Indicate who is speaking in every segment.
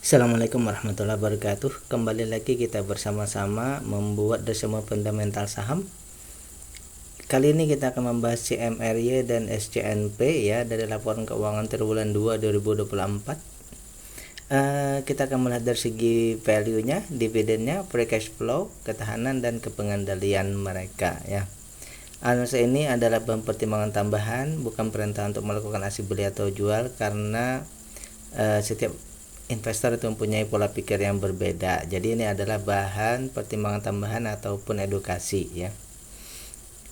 Speaker 1: Assalamualaikum warahmatullahi wabarakatuh. Kembali lagi kita bersama-sama membuat semua fundamental saham. Kali ini kita akan membahas CMRY dan SCNP ya, dari laporan keuangan triwulan 2 2024. Kita akan melihat dari segi value-nya, dividennya, free cash flow, ketahanan dan kepengandalian mereka ya. Analisa ini adalah bahan pertimbangan tambahan, bukan perintah untuk melakukan aksi beli atau jual, karena setiap investor itu mempunyai pola pikir yang berbeda. Jadi ini adalah bahan pertimbangan tambahan ataupun edukasi ya.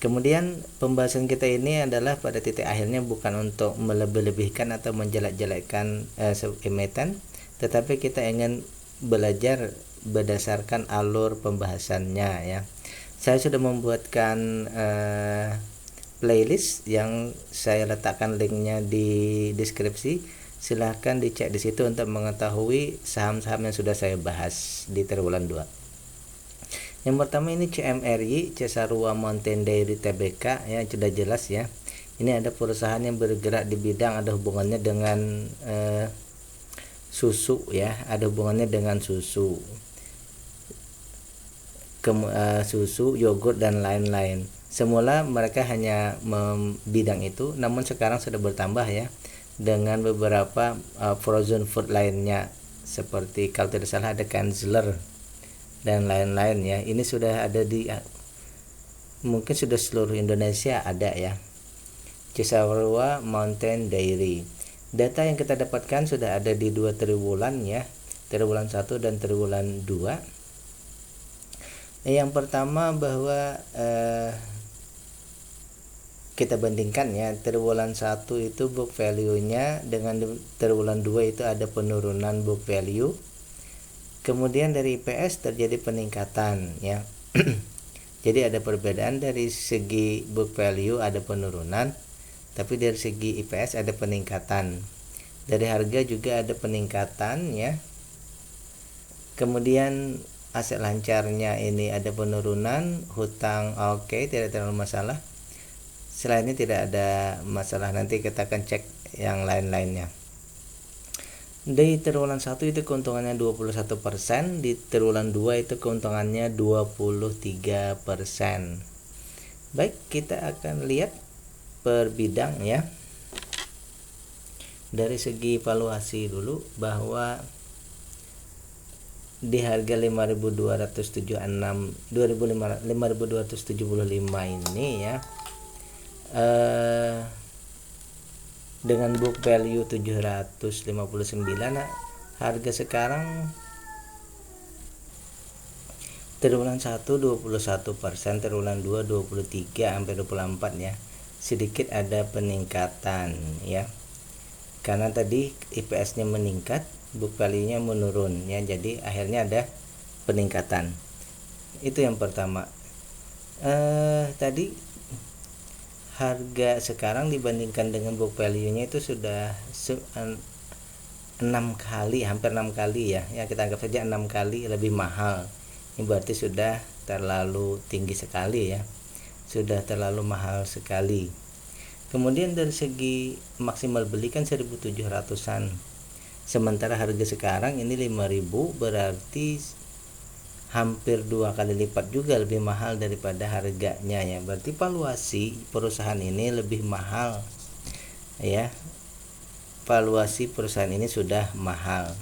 Speaker 1: Kemudian pembahasan kita ini adalah pada titik akhirnya bukan untuk melebih-lebihkan atau menjelek-jelekkan emiten, tetapi kita ingin belajar berdasarkan alur pembahasannya ya. Saya sudah membuatkan playlist yang saya letakkan linknya di deskripsi. Silahkan dicek di situ untuk mengetahui saham-saham yang sudah saya bahas di triwulan 2. Yang pertama ini CMRY, Cisarua Mountain Dairy Tbk ya, sudah jelas ya. Ini ada perusahaan yang bergerak di bidang ada hubungannya dengan susu ya, ada hubungannya dengan susu. Susu, yogurt dan lain-lain. Semula mereka hanya bidang itu, namun sekarang sudah bertambah ya, dengan beberapa frozen food lainnya, seperti kalau tidak salah ada Kanzler dan lain-lain ya. Ini sudah ada di mungkin sudah seluruh Indonesia ada ya. Cisarua Mountain Dairy. Data yang kita dapatkan sudah ada di 2 triwulan ya, triwulan 1 dan triwulan 2. Yang pertama bahwa kita bandingkan ya, triwulan 1 itu book value-nya dengan triwulan 2 itu ada penurunan book value. Kemudian dari IPS terjadi peningkatan ya. Jadi ada perbedaan dari segi book value ada penurunan, tapi dari segi IPS ada peningkatan. Dari harga juga ada peningkatan ya. Kemudian aset lancarnya ini ada penurunan, hutang oke, tidak terlalu masalah. Selain ini tidak ada masalah, nanti kita akan cek yang lain-lainnya. Di triwulan 1 itu keuntungannya 21%, di triwulan 2 itu keuntungannya 23%. Baik, kita akan lihat per bidang ya. Dari segi valuasi dulu, bahwa di harga 5.275 ini ya, dengan book value 759, harga sekarang triwulan 1 21%, triwulan 2 23 sampai 24 ya. Sedikit ada peningkatan ya, karena tadi IPS-nya meningkat, book value-nya menurun ya, jadi akhirnya ada peningkatan. Itu yang pertama. Tadi harga sekarang dibandingkan dengan book value-nya itu sudah 6 kali, hampir 6 kali ya. Ya kita anggap saja 6 kali lebih mahal. Ini berarti sudah terlalu tinggi sekali ya. Sudah terlalu mahal sekali. Kemudian dari segi maksimal beli kan 1.700-an. Sementara harga sekarang ini 5.000, berarti hampir 2 kali lipat juga lebih mahal daripada harganya ya. Berarti valuasi perusahaan ini lebih mahal ya. Valuasi perusahaan ini sudah mahal.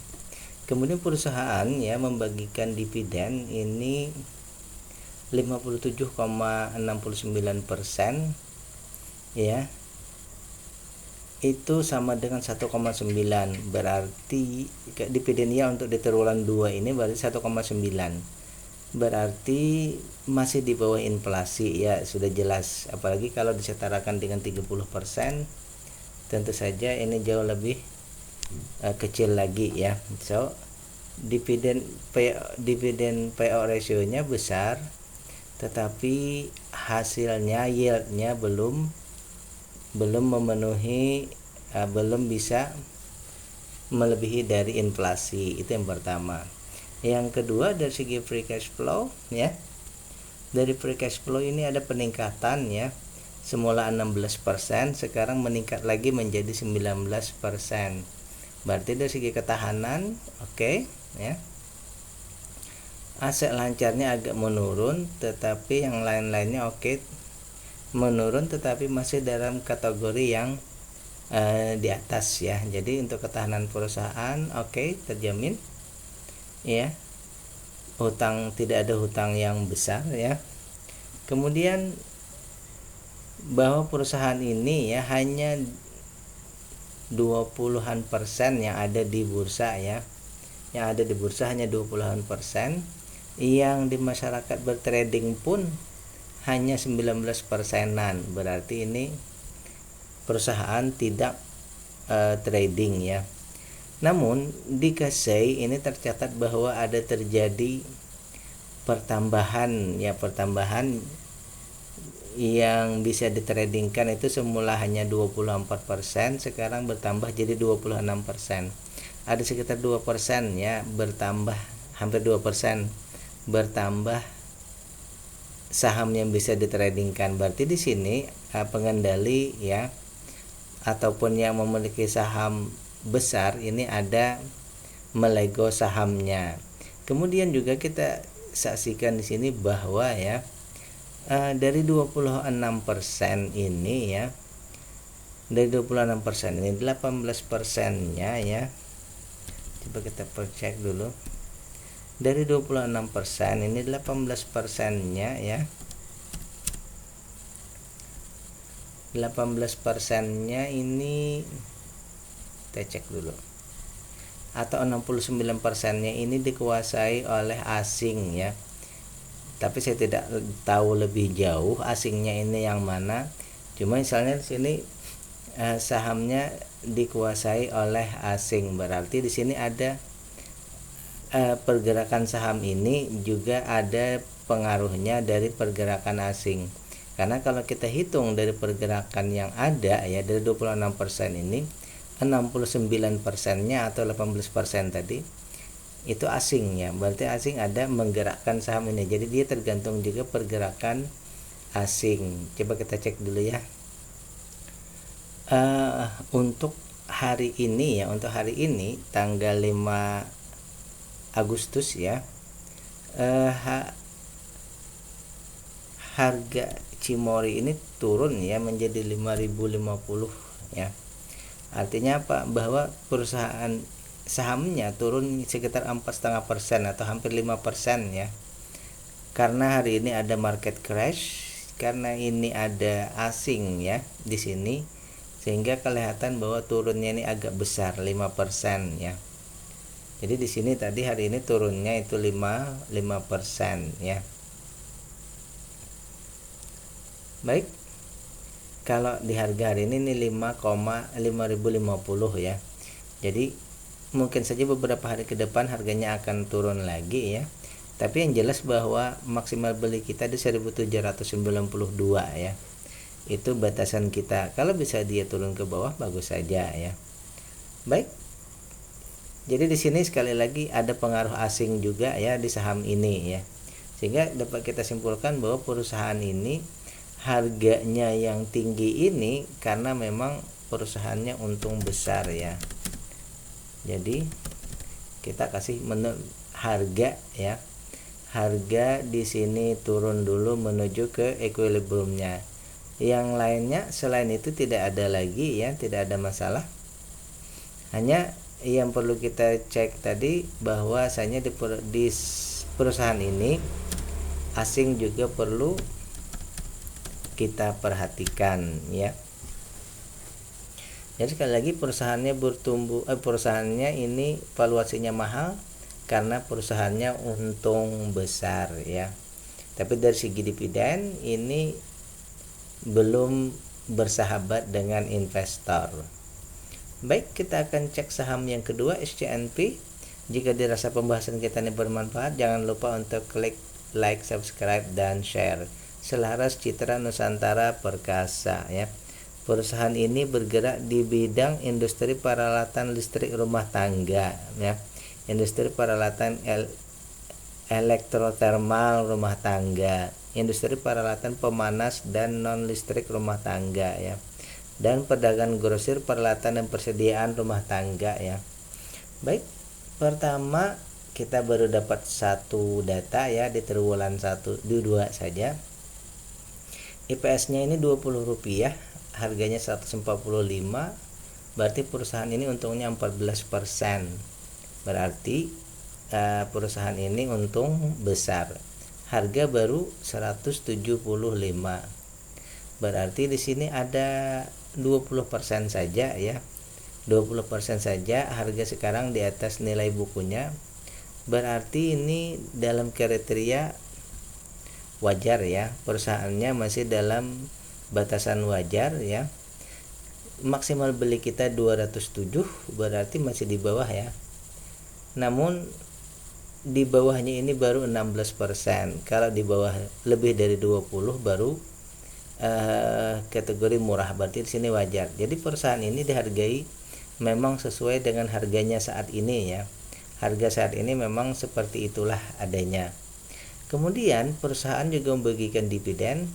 Speaker 1: Kemudian perusahaan ya membagikan dividen ini 57,69% ya. Itu sama dengan 1,9, berarti dividennya untuk di triwulan 2 ini berarti 1,9, berarti masih di bawah inflasi ya, sudah jelas. Apalagi kalau disetarakan dengan 30%, tentu saja ini jauh lebih kecil lagi ya. So dividen payout ratio-nya besar, tetapi hasilnya, yield-nya belum memenuhi, belum bisa melebihi dari inflasi. Itu yang pertama. Yang kedua dari segi free cash flow ya. Dari free cash flow ini ada peningkatan ya. Semula 16%, sekarang meningkat lagi menjadi 19%. Berarti dari segi ketahanan oke, ya. Aset lancarnya agak menurun, tetapi yang lain-lainnya oke, menurun tetapi masih dalam kategori yang di atas ya. Jadi untuk ketahanan perusahaan oke, terjamin ya. Hutang, tidak ada hutang yang besar ya. Kemudian bahwa perusahaan ini ya hanya 20-an% yang ada di bursa ya. Yang ada di bursa hanya 20-an%, yang di masyarakat bertrading pun hanya 19%-an. Berarti ini perusahaan tidak trading ya. Namun di Kasei ini tercatat bahwa ada terjadi pertambahan yang bisa ditradingkan itu semula hanya 24%, sekarang bertambah jadi 26%. Ada sekitar 2% ya, bertambah hampir 2% bertambah saham yang bisa ditradingkan. Berarti di sini pengendali ya ataupun yang memiliki saham besar ini ada melego sahamnya. Kemudian juga kita saksikan di sini bahwa ya dari 26% ini ya, dari 26% ini 18%-nya ya, coba kita cek dulu. Dari 26% ini 18%-nya ya, 18%-nya ini kita cek dulu, atau 69%-nya ini dikuasai oleh asing ya. Tapi saya tidak tahu lebih jauh asingnya ini yang mana. Cuma misalnya di sini sahamnya dikuasai oleh asing, berarti di sini ada pergerakan saham ini juga ada pengaruhnya dari pergerakan asing. Karena kalau kita hitung dari pergerakan yang ada ya, dari 26% ini 69%-nya atau 18% tadi itu asing ya. Berarti asing ada menggerakkan saham ini. Jadi dia tergantung juga pergerakan asing. Coba kita cek dulu ya. Untuk hari ini ya, untuk hari ini tanggal 5 Agustus ya, harga Cimory ini turun ya menjadi 5.050 ya. Artinya apa? Bahwa perusahaan sahamnya turun sekitar 4,5% atau hampir 5% ya. Karena hari ini ada market crash, karena ini ada asing ya di sini, sehingga kelihatan bahwa turunnya ini agak besar 5% ya. Jadi di sini tadi hari ini turunnya itu 5% ya. Baik. Kalau di harga hari ini 5,50 ya. Jadi mungkin saja beberapa hari ke depan harganya akan turun lagi ya. Tapi yang jelas bahwa maksimal beli kita di 1792 ya. Itu batasan kita. Kalau bisa dia turun ke bawah bagus saja ya. Baik. Jadi di sini sekali lagi ada pengaruh asing juga ya di saham ini ya. Sehingga dapat kita simpulkan bahwa perusahaan ini harganya yang tinggi ini karena memang perusahaannya untung besar ya. Jadi kita kasih harga ya. Harga di sini turun dulu menuju ke equilibriumnya. Yang lainnya selain itu tidak ada lagi ya, tidak ada masalah. Hanya yang perlu kita cek tadi bahwasanya di perusahaan ini asing juga perlu kita perhatikan ya. Jadi sekali lagi perusahaannya bertumbuh, perusahaannya ini valuasinya mahal karena perusahaannya untung besar ya. Tapi dari segi dividen ini belum bersahabat dengan investor. Baik, kita akan cek saham yang kedua, SCNP. Jika dirasa pembahasan kita ini bermanfaat, jangan lupa untuk klik like, subscribe, dan share. Selaras Citra Nusantara Perkasa ya. Perusahaan ini bergerak di bidang industri peralatan listrik rumah tangga ya. Industri peralatan elektrotermal rumah tangga, industri peralatan pemanas dan non listrik rumah tangga ya. dan pedagang grosir, peralatan dan persediaan rumah tangga ya. Baik, pertama kita baru dapat satu data ya di triwulan 1 2 saja. IPS-nya ini Rp20, harganya 145, berarti perusahaan ini untungnya 14%. Berarti perusahaan ini untung besar. Harga baru 175. Berarti di sini ada 20% saja ya. 20% saja harga sekarang di atas nilai bukunya. Berarti ini dalam kriteria wajar ya. Perusahaannya masih dalam batasan wajar ya. Maksimal beli kita 207, berarti masih di bawah ya. Namun di bawahnya ini baru 16%. Kalau di bawah lebih dari 20 baru kategori murah, berarti di sini wajar. Jadi perusahaan ini dihargai memang sesuai dengan harganya saat ini ya. Harga saat ini memang seperti itulah adanya. Kemudian perusahaan juga membagikan dividen,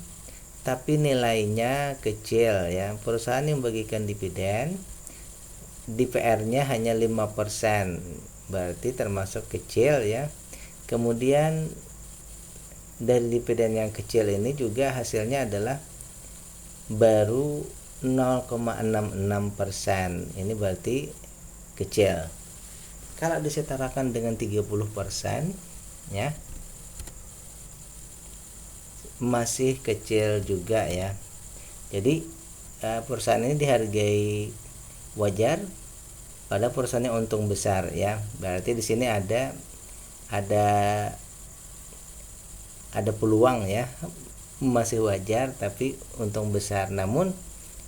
Speaker 1: tapi nilainya kecil ya. Perusahaan yang membagikan dividen, DPR-nya hanya 5%, berarti termasuk kecil ya. Kemudian dari dividen yang kecil ini juga hasilnya adalah baru 0,66%. Ini berarti kecil. Kalau disetarakan dengan 30% ya, masih kecil juga ya. Jadi perusahaan ini dihargai wajar, pada perusahaannya untung besar ya. Berarti di sini ada peluang ya, masih wajar tapi untung besar. Namun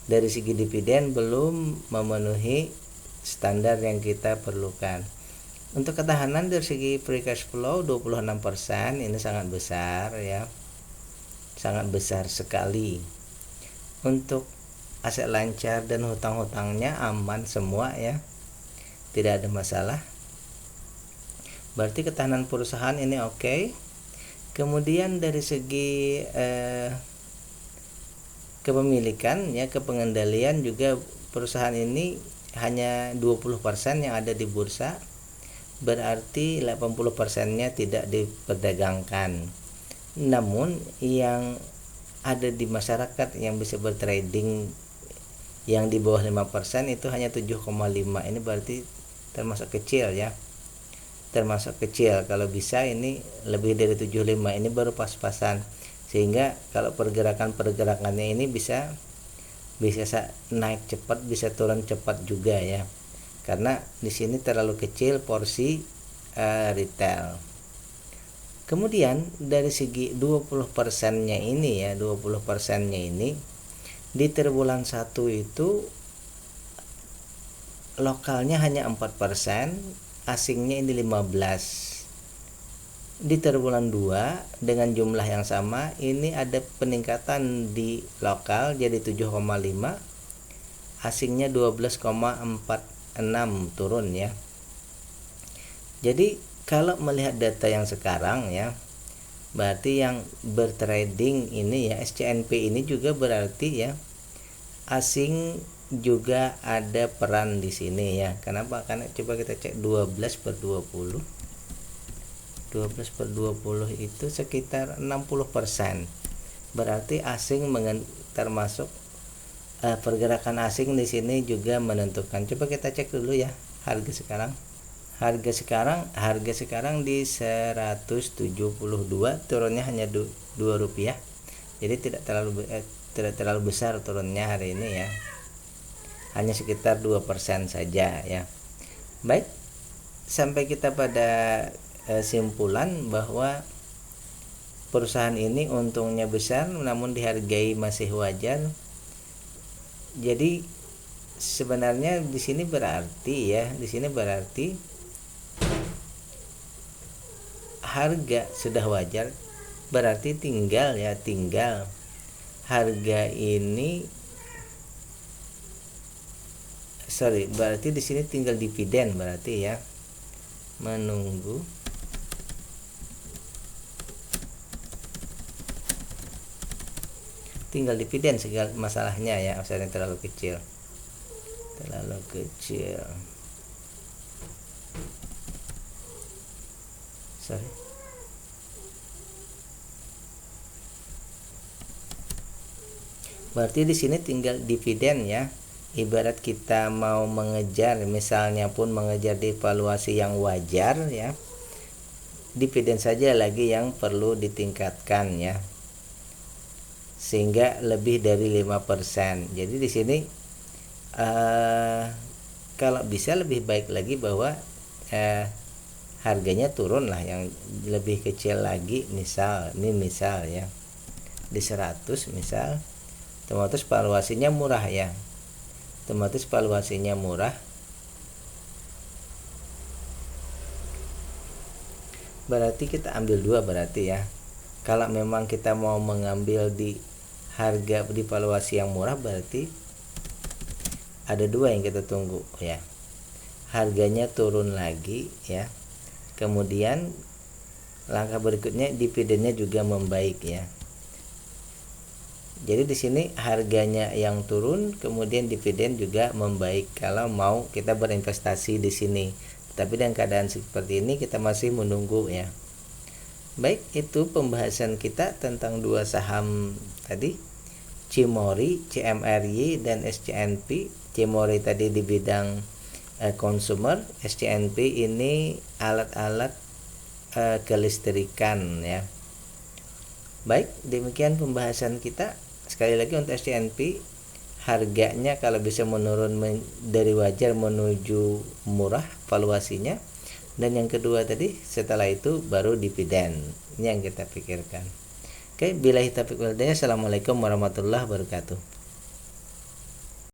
Speaker 1: dari segi dividen belum memenuhi standar yang kita perlukan. Untuk ketahanan dari segi free cash flow 26%, ini sangat besar ya. Sangat besar sekali. Untuk aset lancar dan hutang-hutangnya aman semua ya. Tidak ada masalah. Berarti ketahanan perusahaan ini oke. Kemudian dari segi kepemilikan ya, kepengendalian juga perusahaan ini hanya 20% yang ada di bursa. Berarti 80%-nya tidak diperdagangkan. Namun yang ada di masyarakat yang bisa bertrading yang di bawah 5% itu hanya 7,5. Ini berarti termasuk kecil ya. Termasuk kecil. Kalau bisa ini lebih dari 75, ini baru pas-pasan. Sehingga kalau pergerakannya ini bisa naik cepat, bisa turun cepat juga ya. Karena di sini terlalu kecil porsi retail. Kemudian dari segi 20%-nya ini ya, 20%-nya ini di triwulan 1 itu lokalnya hanya 4%, asingnya ini 15. Di triwulan 2 dengan jumlah yang sama, ini ada peningkatan di lokal jadi 7,5, asingnya 12,46 turun ya. Jadi kalau melihat data yang sekarang ya, berarti yang bertrading ini ya, SCNP ini juga berarti ya asing juga ada peran di sini ya. Kenapa? Karena coba kita cek 12/20. 12/20 itu sekitar 60%. Berarti asing termasuk pergerakan asing di sini juga menentukan. Coba kita cek dulu ya harga sekarang. Harga sekarang di 172, turunnya hanya Rp2. Jadi tidak terlalu besar turunnya hari ini ya. Hanya sekitar 2% saja ya. Baik, sampai kita pada simpulan bahwa perusahaan ini untungnya besar namun dihargai masih wajar. Jadi sebenarnya di sini berarti harga sudah wajar, berarti tinggal harga ini berarti di sini tinggal dividen, berarti ya menunggu tinggal dividen segala masalahnya ya, offsetnya terlalu kecil. Sorry. Berarti di sini tinggal dividen ya. Ibarat kita mau mengejar, misalnya pun mengejar devaluasi yang wajar ya, dividen saja lagi yang perlu ditingkatkan ya, sehingga lebih dari 5%. Jadi di sini kalau bisa lebih baik lagi bahwa harganya turun lah, yang lebih kecil lagi, misal ya di 100 misal, otomatis valuasinya murah ya, berarti kita ambil 2 berarti ya. Kalau memang kita mau mengambil di harga di valuasi yang murah, berarti ada 2 yang kita tunggu ya, harganya turun lagi ya, kemudian langkah berikutnya dividennya juga membaik ya. Jadi di sini harganya yang turun, kemudian dividen juga membaik kalau mau kita berinvestasi di sini. Tapi dengan keadaan seperti ini kita masih menunggu ya. Baik, itu pembahasan kita tentang 2 saham tadi, Cimori, CMRY dan SCNP. Cimori tadi di bidang consumer, SCNP ini alat-alat kelistrikan ya. Baik, demikian pembahasan kita. Sekali lagi untuk SCNP, harganya kalau bisa menurun dari wajar menuju murah valuasinya, dan yang kedua tadi setelah itu baru dividen. Ini yang kita pikirkan. Oke, billahi taufiq wal hidayah. Assalamualaikum warahmatullahi wabarakatuh.